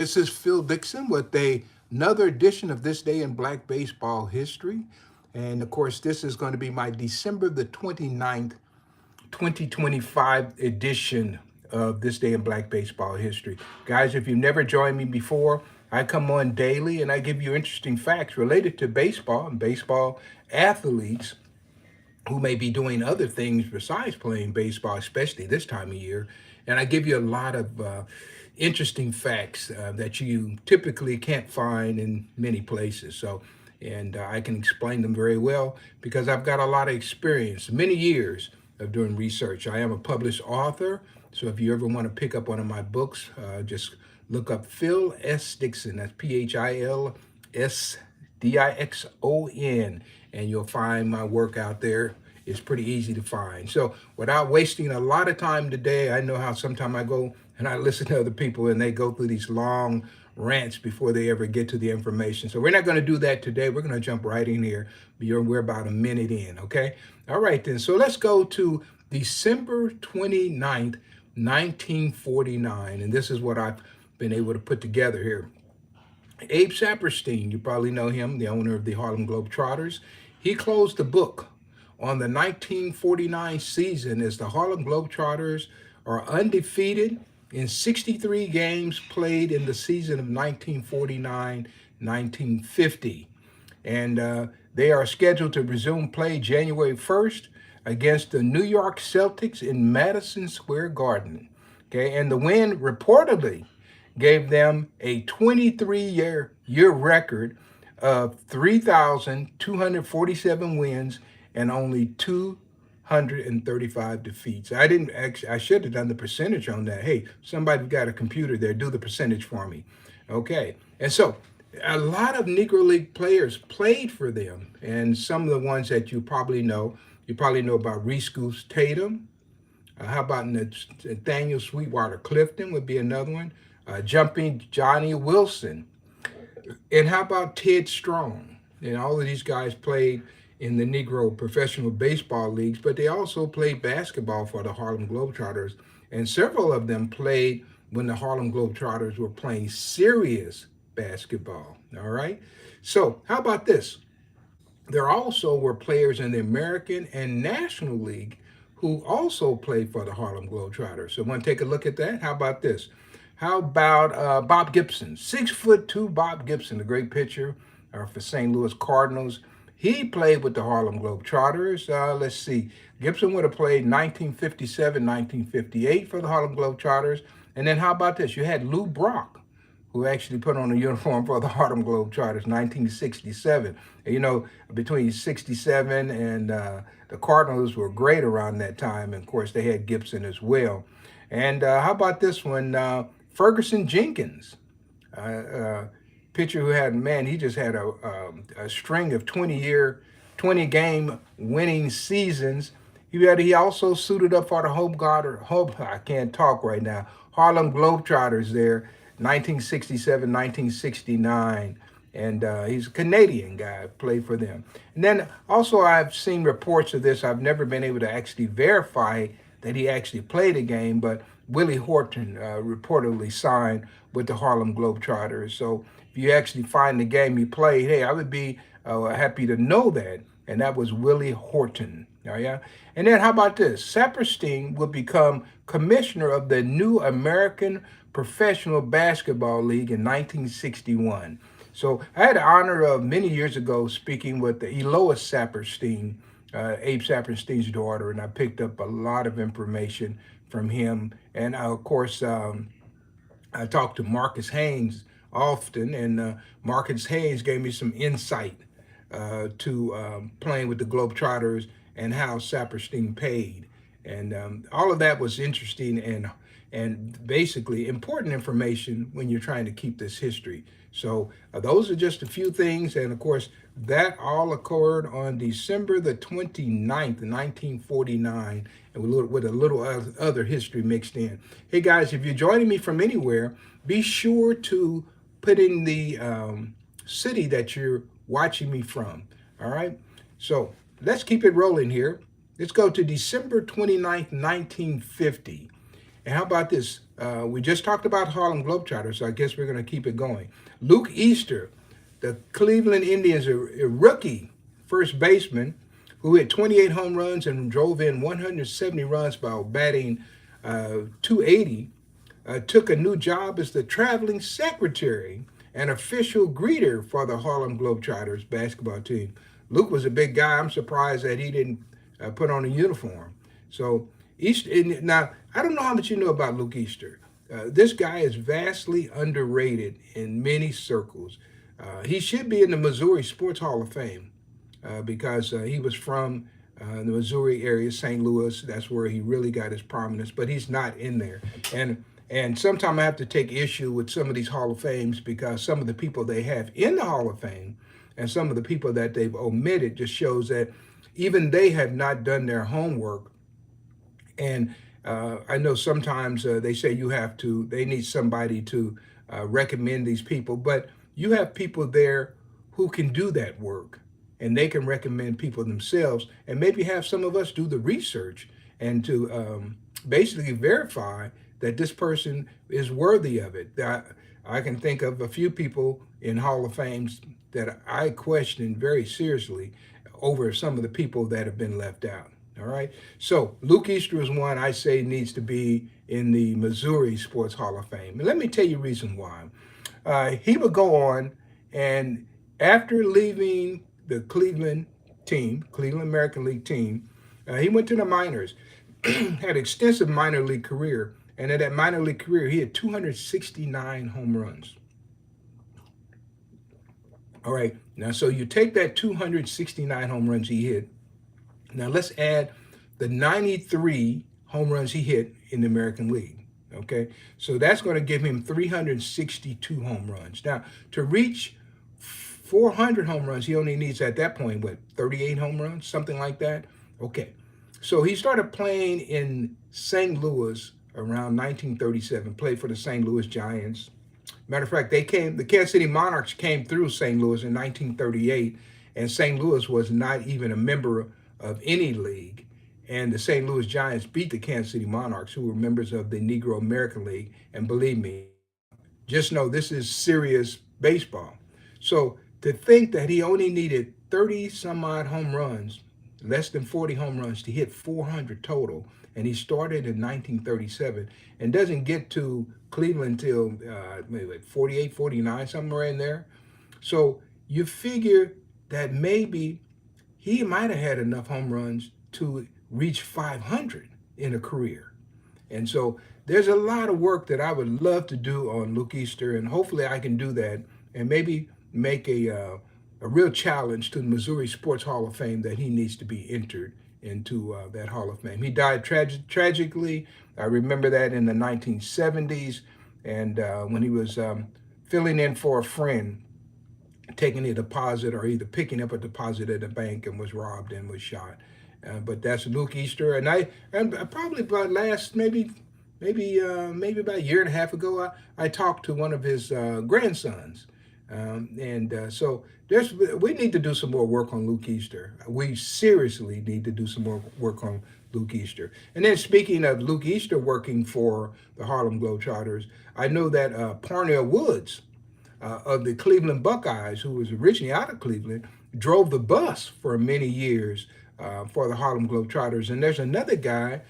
This is Phil Dixon with another edition of This Day in Black Baseball History. And of course, this is going to be my December the 29th, 2025 edition of This Day in Black Baseball History. Guys, if you've never joined me before, I come on daily and I give you interesting facts related to baseball and baseball athletes who may be doing other things besides playing baseball, especially this time of year. And I give you a lot of interesting facts that you typically can't find in many places. And I can explain them very well because I've got a lot of experience, many years of doing research. I am a published author. So if you ever want to pick up one of my books, just look up Phil S. Dixon. That's PhilSDixon, and you'll find my work out there. It's pretty easy to find. So without wasting a lot of time today, I know how sometimes I go and I listen to other people and they go through these long rants before they ever get to the information. So we're not going to do that today. We're going to jump right in here. We're about a minute in, okay? All right, then. So let's go to December 29th, 1949. And this is what I've been able to put together here. Abe Saperstein, you probably know him, the owner of the Harlem Globetrotters. He closed the book on the 1949 season as the Harlem Globetrotters are undefeated in 63 games played in the season of 1949-1950. And they are scheduled to resume play January 1st against the New York Celtics in Madison Square Garden. Okay, and the win reportedly gave them a 23-year record of 3,247 wins and only 235 defeats. I should have done the percentage on that. Hey, somebody got a computer there, do the percentage for me. Okay, and so a lot of Negro League players played for them, and some of the ones that you probably know about Reese, Goose, Tatum. How about Nathaniel Sweetwater Clifton would be another one. Jumping Johnny Wilson. And how about Ted Strong? And all of these guys played in the Negro professional baseball leagues, but they also played basketball for the Harlem Globetrotters. And several of them played when the Harlem Globetrotters were playing serious basketball. All right. So how about this? There also were players in the American and National League who also played for the Harlem Globetrotters. So want to take a look at that? How about this? How about Bob Gibson? 6'2" Bob Gibson, the great pitcher for St. Louis Cardinals. He played with the Harlem Globetrotters. Let's see. Gibson would have played 1957, 1958 for the Harlem Globetrotters. And then how about this? You had Lou Brock, who actually put on a uniform for the Harlem Globetrotters, 1967. And, you know, between 67 and the Cardinals were great around that time. And, of course, they had Gibson as well. And how about this one? Ferguson Jenkins, pitcher who had, man, he just had a string of 20-game winning seasons. He also suited up for the I can't talk right now, Harlem Globetrotters there, 1967, 1969. And he's a Canadian guy, played for them. And then also I've seen reports of this. I've never been able to actually verify that he actually played a game, but Willie Horton reportedly signed with the Harlem Globetrotters. So if you actually find the game he played, hey, I would be happy to know that. And that was Willie Horton. Oh, yeah. And then how about this? Saperstein will become commissioner of the New American Professional Basketball League in 1961. So I had the honor of many years ago speaking with Elois Saperstein, Abe Saperstein's daughter, and I picked up a lot of information from him. And of course, I talked to Marcus Haynes often, and Marcus Haynes gave me some insight to playing with the Globetrotters and how Saperstein paid. And all of that was interesting and basically important information when you're trying to keep this history. So those are just a few things. And of course, that all occurred on December the 29th, 1949, and with a little other history mixed in. Hey guys, if you're joining me from anywhere, be sure to put in the city that you're watching me from. All right. So let's keep it rolling here. Let's go to December 29th, 1950. And how about this? We just talked about Harlem Globetrotters, so I guess we're going to keep it going. Luke Easter, the Cleveland Indians, a rookie first baseman who hit 28 home runs and drove in 170 runs while batting 280, took a new job as the traveling secretary and official greeter for the Harlem Globetrotters basketball team. Luke was a big guy. I'm surprised that he didn't put on a uniform. So Easter. Now, I don't know how much you know about Luke Easter. This guy is vastly underrated in many circles. He should be in the Missouri Sports Hall of Fame because he was from the Missouri area, St. Louis. That's where he really got his prominence, but he's not in there. And sometimes I have to take issue with some of these Hall of Fames because some of the people they have in the Hall of Fame and some of the people that they've omitted just shows that even they have not done their homework. And I know sometimes they say they need somebody to recommend these people, but you have people there who can do that work and they can recommend people themselves and maybe have some of us do the research and to basically verify that this person is worthy of it. I can think of a few people in Hall of Fames that I question very seriously over some of the people that have been left out. All right. So Luke Easter is one I say needs to be in the Missouri Sports Hall of Fame. And let me tell you the reason why. He would go on, and after leaving the Cleveland American League team, he went to the minors, had an extensive minor league career. And in that minor league career, he had 269 home runs. All right. Now, so you take that 269 home runs he hit. Now let's add the 93 home runs he hit in the American League. Okay, so that's going to give him 362 home runs. Now to reach 400 home runs, he only needs at that point, 38 home runs, something like that. Okay, so he started playing in St. Louis around 1937, played for the St. Louis Giants. Matter of fact, the Kansas City Monarchs came through St. Louis in 1938, and St. Louis was not even a member of any league, and the St. Louis Giants beat the Kansas City Monarchs, who were members of the Negro American League. And believe me, just know this is serious baseball. So to think that he only needed 30 some odd home runs, less than 40 home runs to hit 400 total, and he started in 1937 and doesn't get to Cleveland till maybe 48, 49, somewhere in there. So you figure that maybe he might have had enough home runs to reach 500 in a career. And so there's a lot of work that I would love to do on Luke Easter, and hopefully I can do that and maybe make a real challenge to the Missouri Sports Hall of Fame that he needs to be entered into that Hall of Fame. He died tragically. I remember that in the 1970s, and when he was filling in for a friend, taking a deposit or either picking up a deposit at a bank and was robbed and was shot. But that's Luke Easter, and probably about maybe about a year and a half ago, I talked to one of his grandsons, so we need to do some more work on Luke Easter. We seriously need to do some more work on Luke Easter. And then speaking of Luke Easter working for the Harlem Globetrotters, I know that Parnell Woods of the Cleveland Buckeyes, who was originally out of Cleveland, drove the bus for many years for the Harlem Globetrotters. And there's another guy,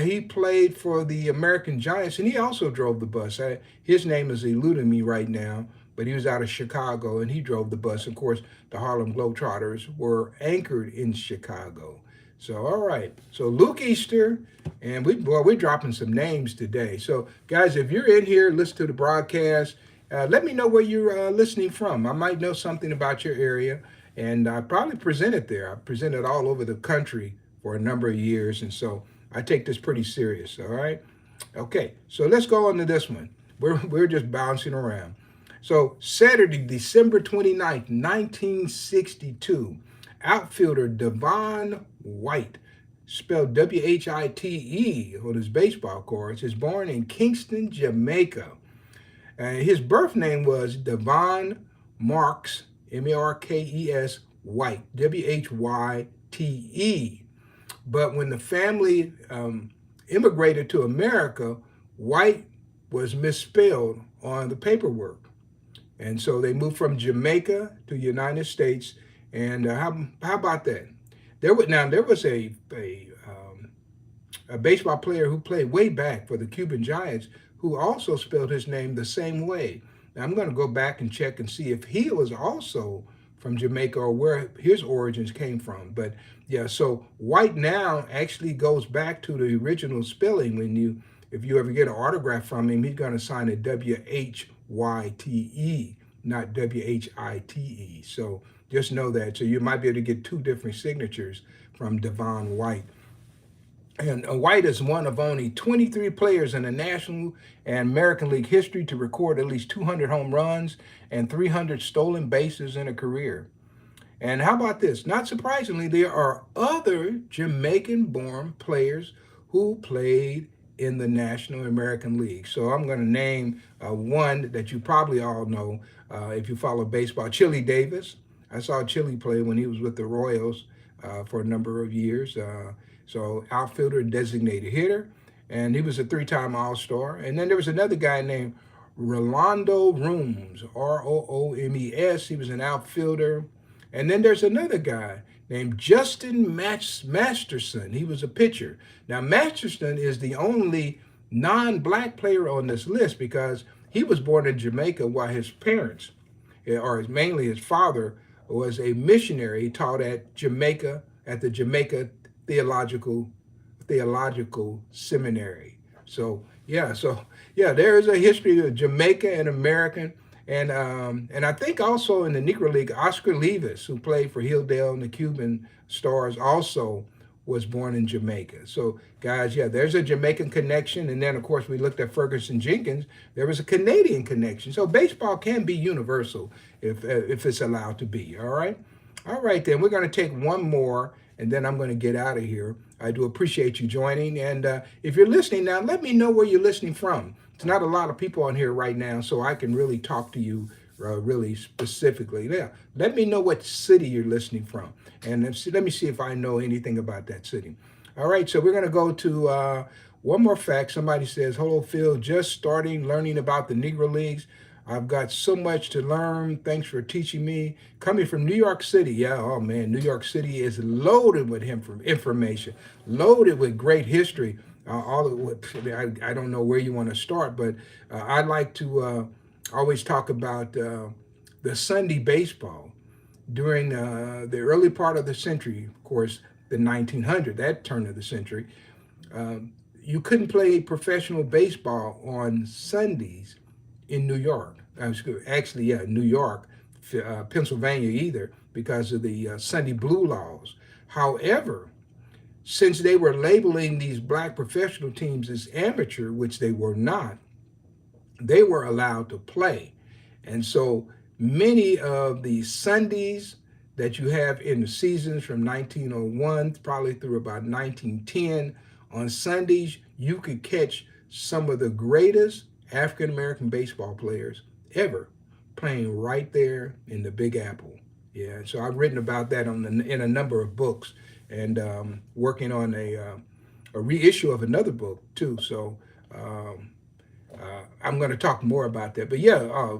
he played for the American Giants, and he also drove the bus. His name is eluding me right now, but he was out of Chicago, and he drove the bus. Of course, the Harlem Globetrotters were anchored in Chicago. So, all right. So Luke Easter, and we're dropping some names today. So, guys, if you're in here, listen to the broadcast. Let me know where you're listening from. I might know something about your area, and I probably presented there. I presented all over the country for a number of years, and so I take this pretty serious, all right? Okay, so let's go on to this one. We're just bouncing around. So Saturday, December 29th, 1962, outfielder Devon White, spelled W-H-I-T-E on his baseball cards, is born in Kingston, Jamaica. His birth name was Devon Marks, M-A-R-K-E-S, White, W-H-Y-T-E. But when the family immigrated to America, White was misspelled on the paperwork. And so they moved from Jamaica to the United States. And how about that? There was a baseball player who played way back for the Cuban Giants who also spelled his name the same way. Now I'm going to go back and check and see if he was also from Jamaica or where his origins came from. But yeah, so White now actually goes back to the original spelling. If you ever get an autograph from him, he's going to sign it White, not White. So just know that. So you might be able to get two different signatures from Devon White. And White is one of only 23 players in the National and American League history to record at least 200 home runs and 300 stolen bases in a career. And how about this? Not surprisingly, there are other Jamaican-born players who played in the National American League. So I'm going to name one that you probably all know if you follow baseball, Chili Davis. I saw Chili play when he was with the Royals for a number of years. So outfielder and designated hitter, and he was a three-time All-Star. And then there was another guy named Rolando Rooms, Roomes. He was an outfielder. And then there's another guy named Justin Masterson. He was a pitcher. Now, Masterson is the only non-black player on this list because he was born in Jamaica while his parents, or mainly his father, was a missionary. He taught at the Jamaica Theological Seminary. So yeah, there is a history of Jamaica and American, and I think also in the Negro League, Oscar Levis, who played for Hilldale and the Cuban Stars, also was born in Jamaica. So guys, yeah, there's a Jamaican connection, and then of course we looked at Ferguson Jenkins. There was a Canadian connection. So baseball can be universal if it's allowed to be. All right, then we're going to take one more, and then I'm going to get out of here. I do appreciate you joining. And if you're listening now, let me know where you're listening from. It's not a lot of people on here right now, so I can really talk to you really specifically. Yeah, let me know what city you're listening from. And let me see if I know anything about that city. All right, so we're going to go to one more fact. Somebody says, hello, Phil, just starting learning about the Negro Leagues. I've got so much to learn. Thanks for teaching me. Coming from New York City. Yeah, oh man, New York City is loaded with information, loaded with great history. I don't know where you want to start, but I like to always talk about the Sunday baseball during the early part of the century, of course, the 1900, that turn of the century. You couldn't play professional baseball on Sundays in New York. Actually, yeah, New York, Pennsylvania either, because of the Sunday Blue laws. However, since they were labeling these black professional teams as amateur, which they were not, they were allowed to play. And so many of the Sundays that you have in the seasons from 1901 probably through about 1910, on Sundays, you could catch some of the greatest African-American baseball players ever playing right there in the Big Apple. Yeah, so I've written about that in a number of books, and working on a reissue of another book too. So I'm going to talk more about that. But yeah,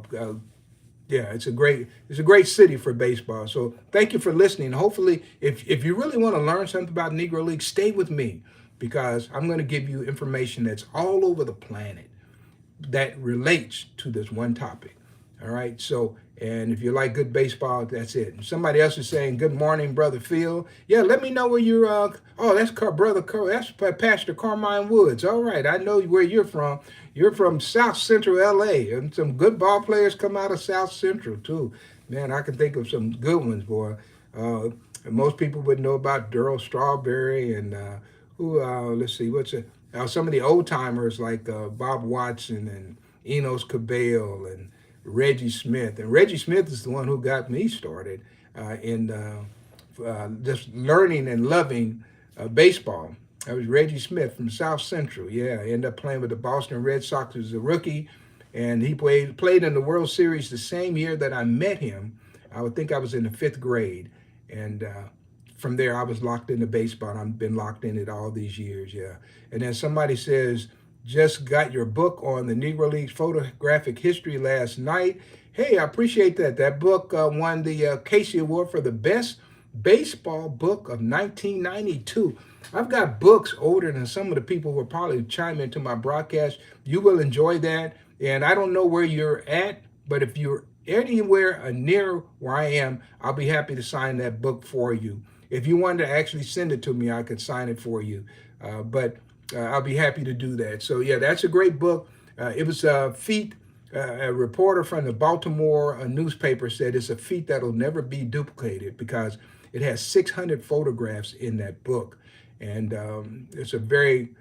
it's a great city for baseball. So thank you for listening. Hopefully, if you really want to learn something about Negro League, stay with me, because I'm going to give you information that's all over the planet that relates to this one topic. All right. So, and if you like good baseball, that's it. And somebody else is saying, good morning, Brother Phil. Yeah, let me know where you're, that's that's Pastor Carmine Woods. All right. I know where you're from. You're from South Central LA, and some good ball players come out of South Central too. Man, I can think of some good ones, boy. And most people would know about Darryl Strawberry and let's see, some of the old timers like Bob Watson and Enos Cabell and Reggie Smith. And Reggie Smith is the one who got me started in just learning and loving baseball. That was Reggie Smith from South Central. Yeah, I ended up playing with the Boston Red Sox as a rookie, and he played in the World Series the same year that I met him. I would think I was in the 5th grade, and from there I was locked into baseball. And I've been locked in it all these years. Yeah, and then somebody says just got your book on the Negro Leagues photographic history last night. Hey, I appreciate that. That book won the Casey Award for the best baseball book of 1992. I've got books older than some of the people who will probably chime into my broadcast. You will enjoy that. And I don't know where you're at, but if you're anywhere near where I am, I'll be happy to sign that book for you. If you wanted to actually send it to me, I could sign it for you. But I'll be happy to do that. So yeah, that's a great book. It was a feat. A reporter from the Baltimore newspaper said it's a feat that'll never be duplicated because it has 600 photographs in that book, and it's a very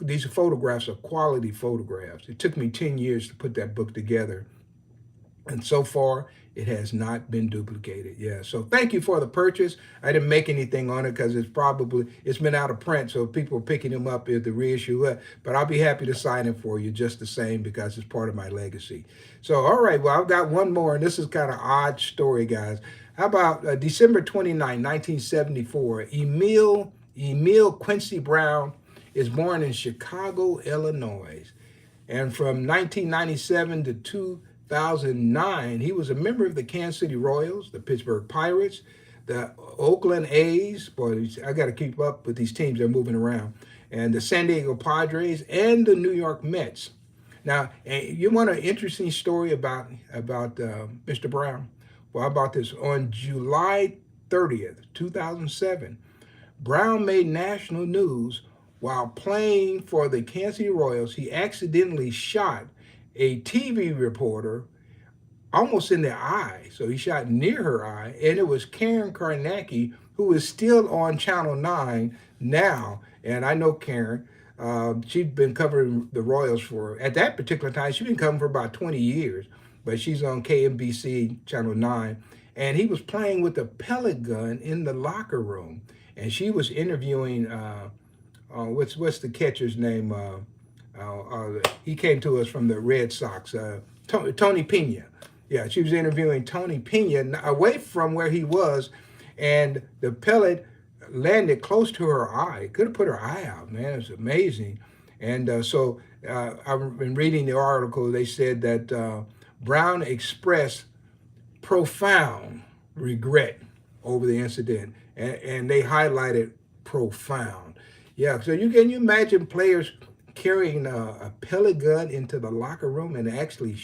these photographs are quality photographs. It took me 10 years to put that book together, and so far it has not been duplicated. Yeah, so thank you for the purchase. I didn't make anything on it because it's been out of print, so people are picking them up as the reissue. But I'll be happy to sign it for you just the same because it's part of my legacy. So all right, well, I've got one more, and this is kind of odd story, guys. How about December 29, 1974? Emil Quincy Brown is born in Chicago, Illinois, and from 1997 to 2009, he was a member of the Kansas City Royals, the Pittsburgh Pirates, the Oakland A's. Boy, I got to keep up with these teams. They're moving around. And the San Diego Padres and the New York Mets. Now, you want an interesting story about Mr. Brown? Well, how about this? On July 30th, 2007, Brown made national news while playing for the Kansas City Royals. He accidentally shot a TV reporter almost in the eye. So he shot near her eye, and it was Karen Karnacki, who is still on Channel 9 now. And I know Karen. She'd been covering the Royals at that particular time, she'd been covering for about 20 years, but she's on KMBC Channel 9. And he was playing with a pellet gun in the locker room. And she was interviewing, what's the catcher's name? He came to us from the Red Sox, Tony Pena. Yeah, she was interviewing Tony Pena away from where he was, and the pellet landed close to her eye. Could have put her eye out, man. It's amazing. And so I've been reading the article. They said that Brown expressed profound regret over the incident, and they highlighted profound. Yeah, so can you imagine players carrying a pellet gun into the locker room and actually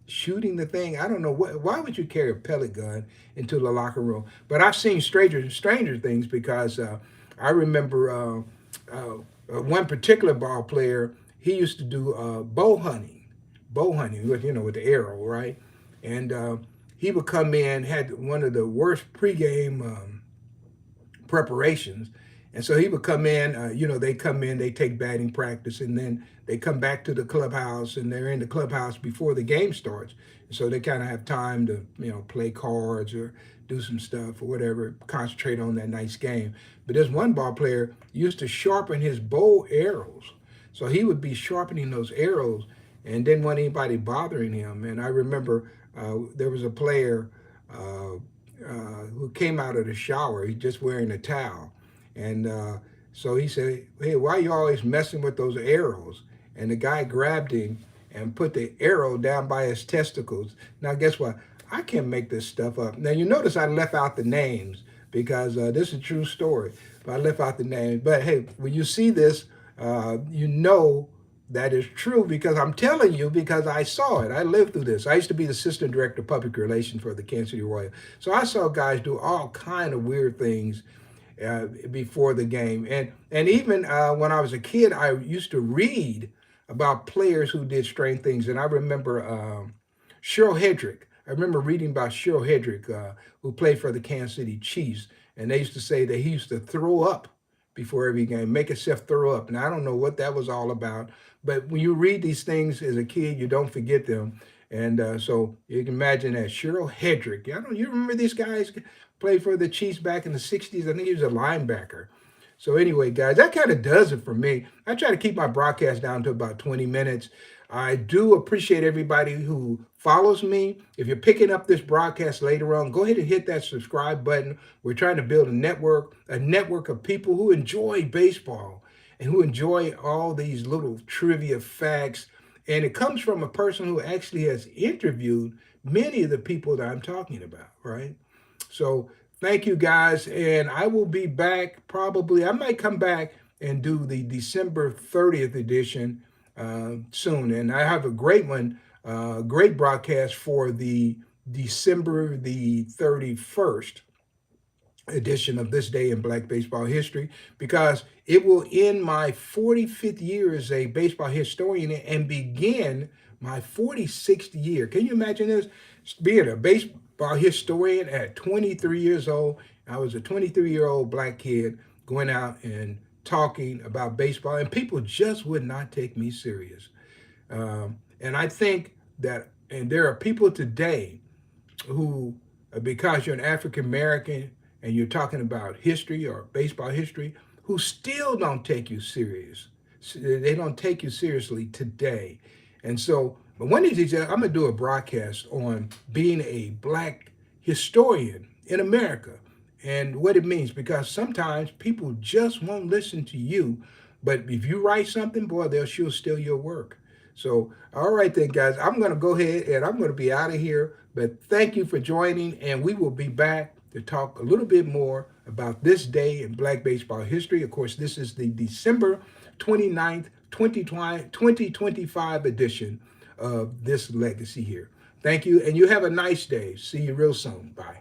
shooting the thing? I don't know why would you carry a pellet gun into the locker room? But I've seen stranger things because I remember one particular ball player. He used to do bow hunting with the arrow, right? And he would come in, had one of the worst pregame preparations. And so he would come in, they come in, they take batting practice, and then they come back to the clubhouse, and they're in the clubhouse before the game starts. So they kind of have time to, play cards or do some stuff or whatever, concentrate on that nice game. But this one ball player used to sharpen his bow arrows. So he would be sharpening those arrows and didn't want anybody bothering him. And I remember there was a player who came out of the shower, he's just wearing a towel. And so he said, "Hey, why are you always messing with those arrows?" And the guy grabbed him and put the arrow down by his testicles. Now, guess what? I can't make this stuff up. Now, you notice I left out the names because this is a true story. But I left out the names. But hey, when you see this, you know that is true because I'm telling you because I saw it. I lived through this. I used to be the assistant director of public relations for the Kansas City Royals. So I saw guys do all kind of weird things before the game. And even when I was a kid, I used to read about players who did strange things. And I remember Cheryl Hedrick. I remember reading about Cheryl Hedrick, who played for the Kansas City Chiefs. And they used to say that he used to throw up before every game, make himself throw up. And I don't know what that was all about. But when you read these things as a kid, you don't forget them. And so you can imagine that Cheryl Hedrick. You remember these guys played for the Chiefs back in the 60s? I think he was a linebacker. So anyway, guys, that kind of does it for me. I try to keep my broadcast down to about 20 minutes. I do appreciate everybody who follows me. If you're picking up this broadcast later on, go ahead and hit that subscribe button. We're trying to build a network of people who enjoy baseball. and who enjoy all these little trivia facts. And it comes from a person who actually has interviewed many of the people that I'm talking about, right? So thank you guys. And I will be back probably, I might come back and do the December 30th edition soon. And I have a great one, great broadcast for the December the 31st edition of This Day in Black Baseball History, because it will end my 45th year as a baseball historian and begin my 46th year. Can you imagine this? Being a baseball historian at 23 years old. I was a 23-year-old black kid going out and talking about baseball, and people just would not take me serious. And I think that, and there are people today who, because you're an African American and you're talking about history or baseball history, who still don't take you serious. They don't take you seriously today. And so, but one of these days, I'm going to do a broadcast on being a black historian in America and what it means, because sometimes people just won't listen to you. But if you write something, boy, they'll sure steal your work. So, all right then, guys, I'm going to go ahead and I'm going to be out of here. But thank you for joining, and we will be back to talk a little bit more about this day in Black baseball history. Of course, this is the December 29th, 2025 edition of this legacy here. Thank you, and you have a nice day. See you real soon. Bye.